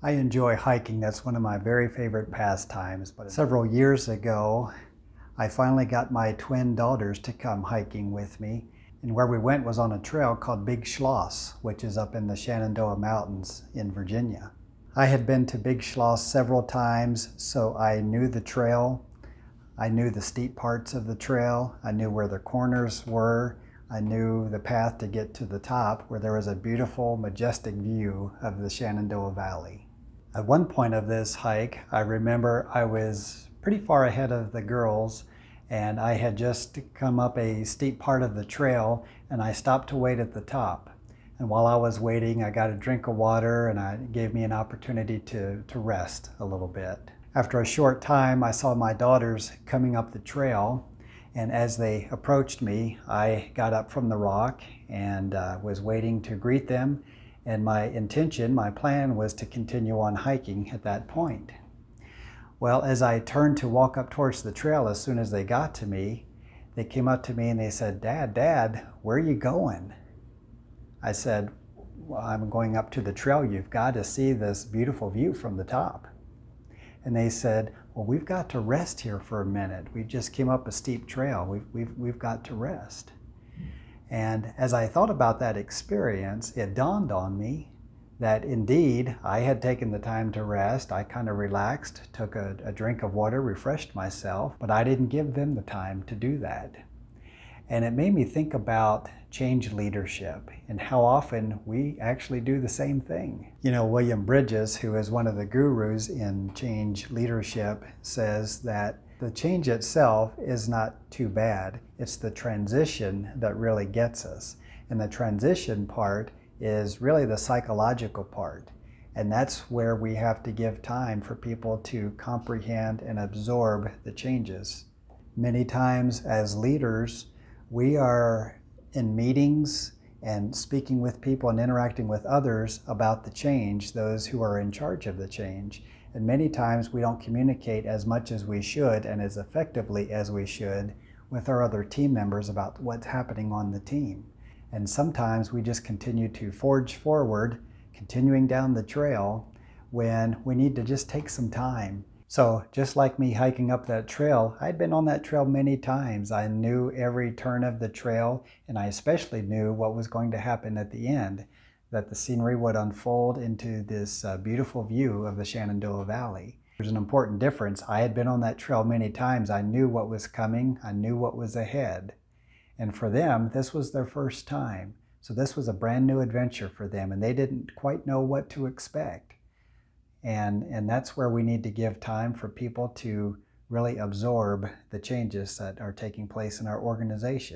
I enjoy hiking. That's one of my very favorite pastimes. But several years ago, I finally got my twin daughters to come hiking with me. And where we went was on a trail called Big Schloss, which is up in the Shenandoah Mountains in Virginia. I had been to Big Schloss several times, so I knew the trail. I knew the steep parts of the trail. I knew where the corners were. I knew the path to get to the top, where there was a beautiful, majestic view of the Shenandoah Valley. At one point of this hike, I remember I was pretty far ahead of the girls, and I had just come up a steep part of the trail, and I stopped to wait at the top. And while I was waiting, I got a drink of water, and it gave me an opportunity to rest a little bit. After a short time, I saw my daughters coming up the trail, and as they approached me, I got up from the rock and was waiting to greet them. And my plan was to continue on hiking at that point. Well, as I turned to walk up towards the trail, as soon as they got to me, they came up to me and they said, Dad, where are you going?" I said, "Well, I'm going up to the trail. You've got to see this beautiful view from the top." And they said, "Well, we've got to rest here for a minute. We just came up a steep trail. We've got to rest." And as I thought about that experience, it dawned on me that indeed I had taken the time to rest. I kind of relaxed, took a drink of water, refreshed myself, but I didn't give them the time to do that. And it made me think about change leadership and how often we actually do the same thing. You know, William Bridges, who is one of the gurus in change leadership, says that the change itself is not too bad. It's the transition that really gets us. And the transition part is really the psychological part. And that's where we have to give time for people to comprehend and absorb the changes. Many times as leaders, we are in meetings and speaking with people and interacting with others about the change, those who are in charge of the change. And many times we don't communicate as much as we should and as effectively as we should with our other team members about what's happening on the team. And sometimes we just continue to forge forward, continuing down the trail, when we need to just take some time. So just like me hiking up that trail, I'd been on that trail many times. I knew every turn of the trail, and I especially knew what was going to happen at the end, that the scenery would unfold into this beautiful view of the Shenandoah Valley. There's an important difference. I had been on that trail many times. I knew what was coming. I knew what was ahead. And for them, this was their first time. So this was a brand new adventure for them, and they didn't quite know what to expect. And that's where we need to give time for people to really absorb the changes that are taking place in our organization.